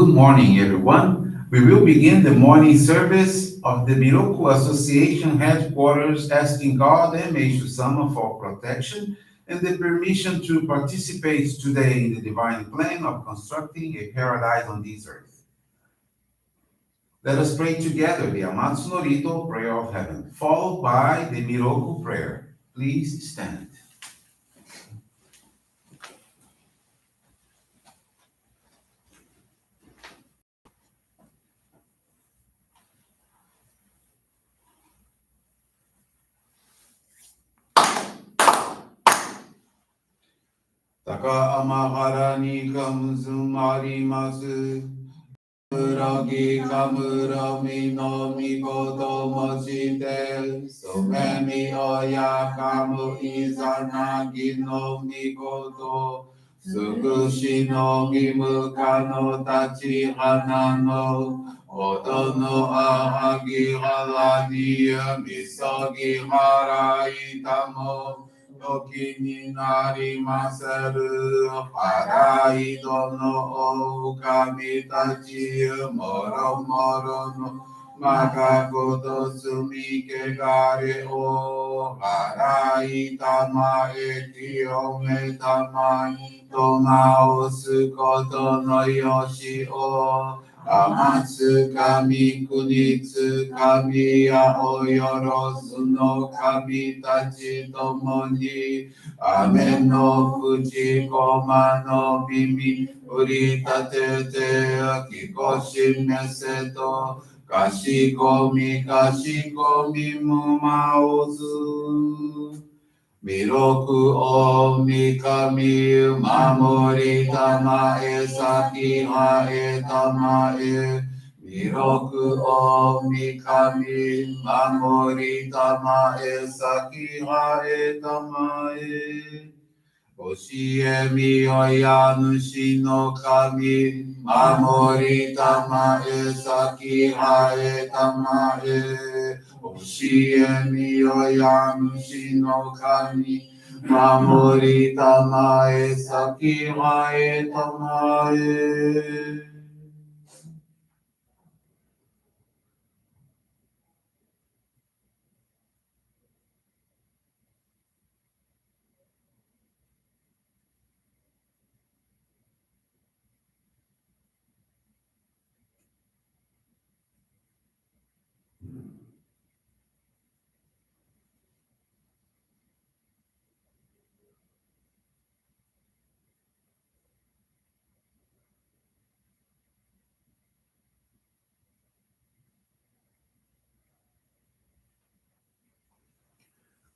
Good morning, everyone. We will begin the morning service of the Miroku Association headquarters, asking God and Meishu-sama for protection and the permission to participate today in the divine plan of constructing a paradise on this earth. Let us pray together the Amatsu-Norito Prayer of Heaven, followed by the Miroku Prayer. Please stand. Taka amahara ni kamuzumarimasu. Muragi kamura mino mikoto mochite. Somemi oya kamu izanagi no mikoto. Sukushi no mimuka no tachi hana no. Odo no ahagi haladi misogi harai tamo. Toki ni narimaseru harai dono o kami tachi moro moro no makakoto sumike gare o harai tama eti ome tamai toma osu koto no yoshi o Amatsu kami kunitsu kami ya oyorosu no kami tachi tomo ni Amen no fuji koma no bimi uritate te kikoshi meseto kashikomi mumaozu Miroku o mikami mamori tama e saki ha e tama e Miroku o mikami mamori tama e saki ha e tama e Oshie mi oya nushi no kami mamori tama e saki ha e tama e Oshie mi oya nushi no kami mamori tama e saki ha e tama e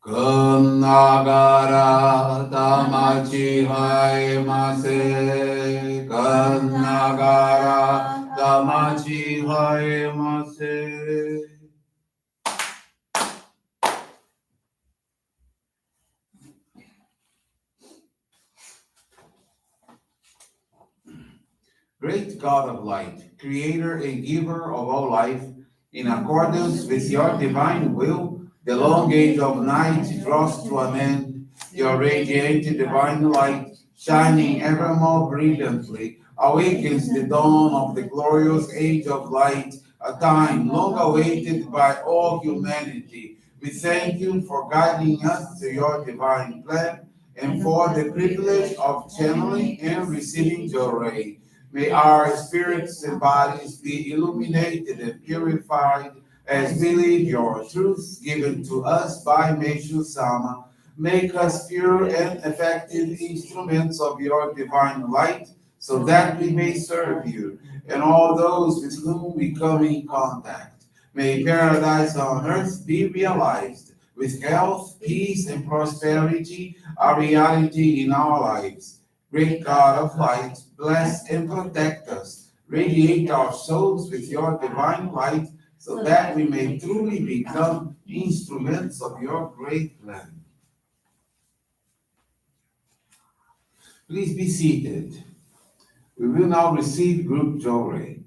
Kun nagara tamachi haemase. Kun nagara tamachi haemase. Great God of light, creator and giver of all life, in accordance with your divine will, the long age of night draws to an end. Your radiant divine light, shining ever more brilliantly, awakens the dawn of the glorious age of light, a time long awaited by all humanity. We thank you for guiding us to your divine plan and for the privilege of channeling and receiving Johrei. May our spirits and bodies be illuminated and purified as we live your truths given to us by Meishu-sama. Make us pure and effective instruments of your divine light so that we may serve you and all those with whom we come in contact. May paradise on earth be realized with health, peace, and prosperity, a reality in our lives. Great God of light, bless and protect us. Radiate our souls with your divine light so that we may truly become instruments of your great plan. Please be seated. We will now receive group Johrei.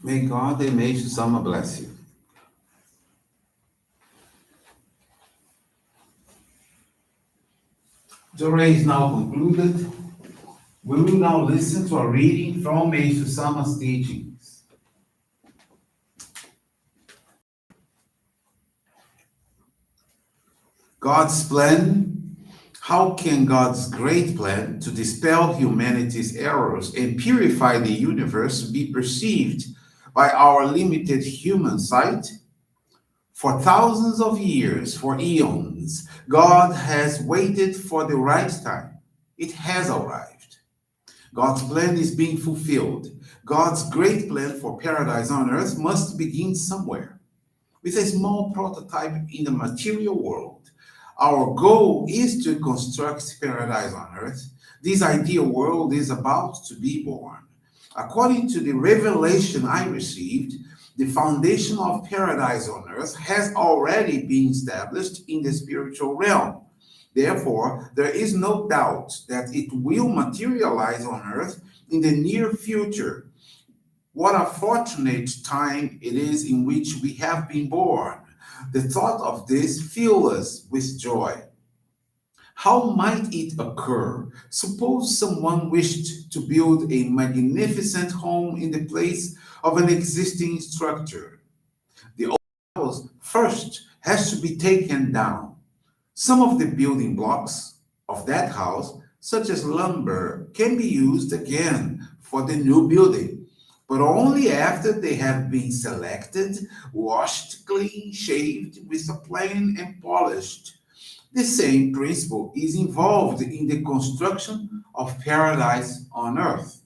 May God and Meishu-sama bless you. Johrei is now concluded. We will now listen to a reading from Meishu-sama's teachings. God's plan. How can God's great plan to dispel humanity's errors and purify the universe be perceived by our limited human sight? For thousands of years, for eons, God has waited for the right time. It has arrived. God's plan is being fulfilled. God's great plan for paradise on earth must begin somewhere, with a small prototype in the material world. Our goal is to construct paradise on earth. This ideal world is about to be born. According to the revelation I received, the foundation of paradise on earth has already been established in the spiritual realm. Therefore, there is no doubt that it will materialize on earth in the near future. What a fortunate time it is in which we have been born. The thought of this fills us with joy. How might it occur? Suppose someone wished to build a magnificent home in the place of an existing structure. The old house first has to be taken down. Some of the building blocks of that house, such as lumber, can be used again for the new building, but only after they have been selected, washed, clean, shaved, with a plane and polished. The same principle is involved in the construction of paradise on earth.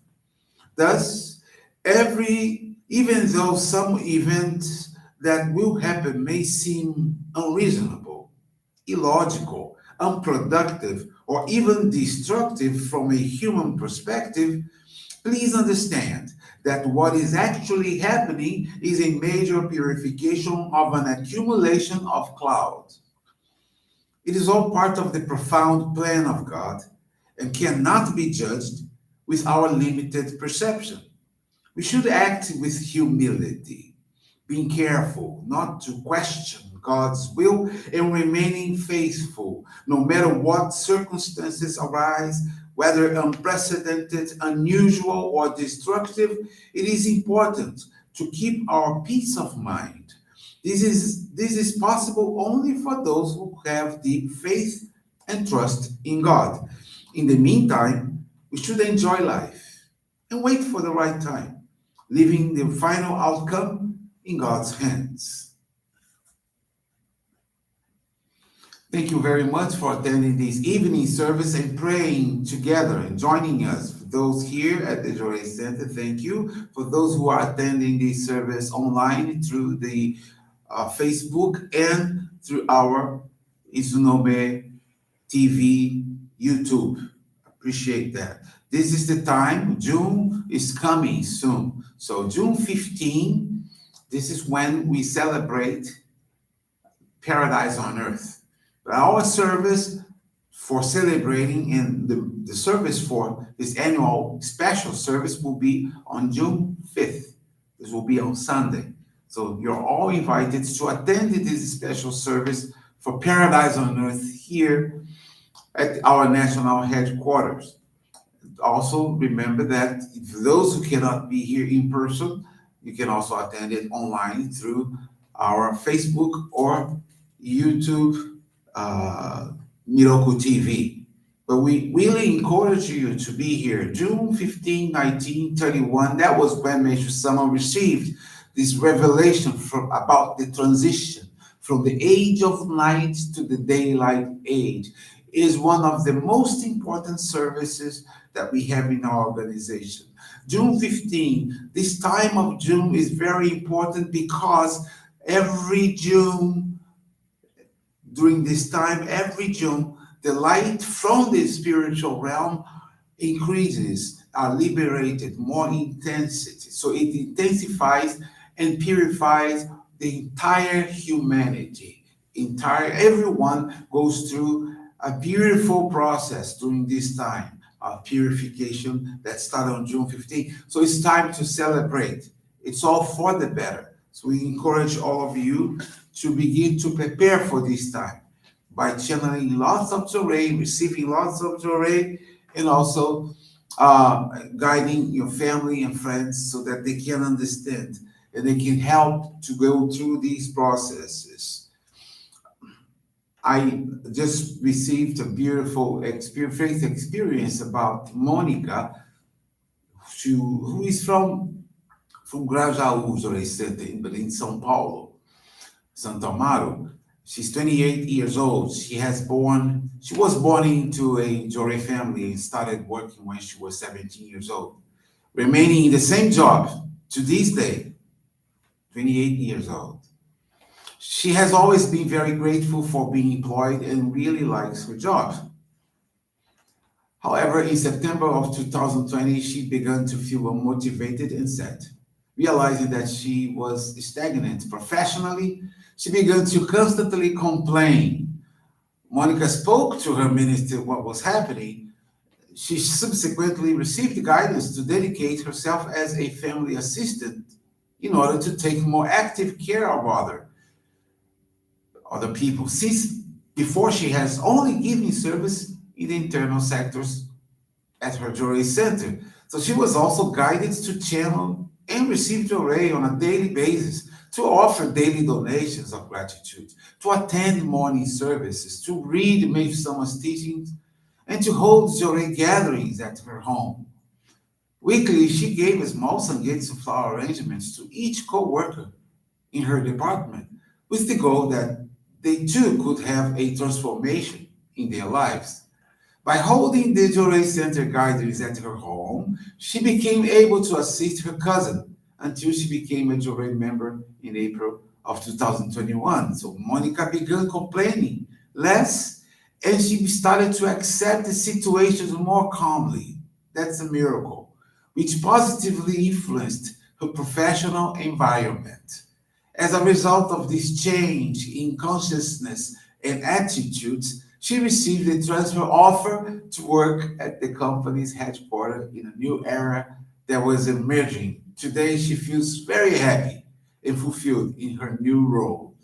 Thus, even though some events that will happen may seem unreasonable, illogical, unproductive, or even destructive from a human perspective, please understand that what is actually happening is a major purification of an accumulation of clouds. It is all part of the profound plan of God and cannot be judged with our limited perception. We should act with humility, being careful not to question God's will and remaining faithful no matter what circumstances arise, whether unprecedented, unusual, or destructive. It is important to keep our peace of mind. This is possible only for those who have deep faith and trust in God. In the meantime, we should enjoy life and wait for the right time, leaving the final outcome in God's hands. Thank you very much for attending this evening service and praying together and joining us. For those here at the Johrei Center, thank you. For those who are attending this service online through the Facebook and through our Izunome TV YouTube. Appreciate that. This is the time. June is coming soon. So June 15, this is when we celebrate Paradise on Earth. But our service for celebrating and the service for this annual special service will be on June 5th. This will be on Sunday. So you're all invited to attend this special service for Paradise on Earth here at our national headquarters. Also, remember that for those who cannot be here in person, you can also attend it online through our Facebook or YouTube Miroku TV. But we really encourage you to be here. June 15, 1931, that was when Meishu-sama received this revelation about the transition from the age of night to the daylight age. Is one of the most important services that we have in our organization. June 15, this time of June is very important because every June, during this time, every June, the light from the spiritual realm increases, are liberated, more intensity. So it intensifies and purifies the entire humanity. Everyone goes through a beautiful process during this time of purification that started on June 15. So it's time to celebrate It's all for the better. So we encourage all of you to begin to prepare for this time by channeling lots of Johrei, receiving lots of Johrei, and also guiding your family and friends so that they can understand and they can help to go through these processes. I just received a beautiful experience about Monica, who is from Grajaú, Johrei Center, but in São Paulo, Santo Amaro. She's 28 years old. She was born into a Johrei family and started working when she was 17 years old, remaining in the same job to this day, 28 years old. She has always been very grateful for being employed and really likes her job. However, in September of 2020, she began to feel unmotivated and sad. Realizing that she was stagnant professionally, she began to constantly complain. Monica spoke to her minister what was happening. She subsequently received guidance to dedicate herself as a family assistant in order to take more active care of other people. Since before she has only given service in the internal sectors at her Johrei Center. So she was also guided to channel and receive Johrei on a daily basis, to offer daily donations of gratitude, to attend morning services, to read Meishu-sama's teachings, and to hold Johrei gatherings at her home. Weekly, she gave small sangetsu flower arrangements to each co-worker in her department, with the goal that they too could have a transformation in their lives. By holding the Johrei Center gatherings at her home, she became able to assist her cousin until she became a Johrei member in April of 2021. So Monica began complaining less and she started to accept the situations more calmly. That's a miracle, which positively influenced her professional environment. As a result of this change in consciousness and attitudes, she received a transfer offer to work at the company's headquarters in a new era that was emerging. Today, she feels very happy and fulfilled in her new role.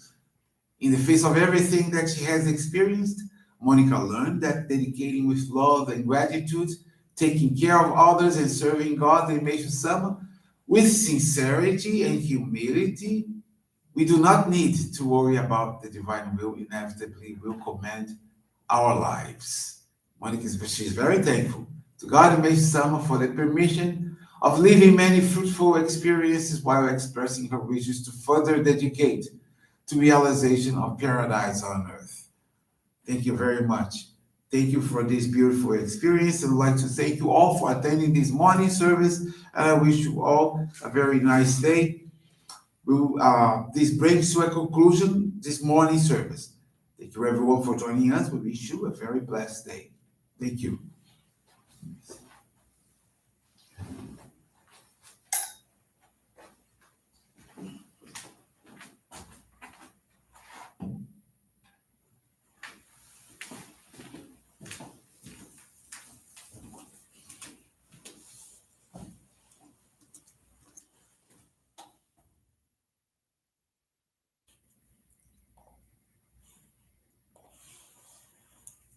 In the face of everything that she has experienced, Monica learned that dedicating with love and gratitude, taking care of others, and serving God and Meishu-sama with sincerity and humility, we do not need to worry about the divine will inevitably will command our lives. Monica she's very thankful to God and Meishu-sama for the permission of living many fruitful experiences while expressing her wishes to further dedicate to realization of paradise on earth. Thank you very much. Thank you for this beautiful experience. And I'd like to thank you all for attending this morning service. And I wish you all a very nice day. This brings to a conclusion this morning service. Thank you everyone for joining us. We wish you a very blessed day. Thank you.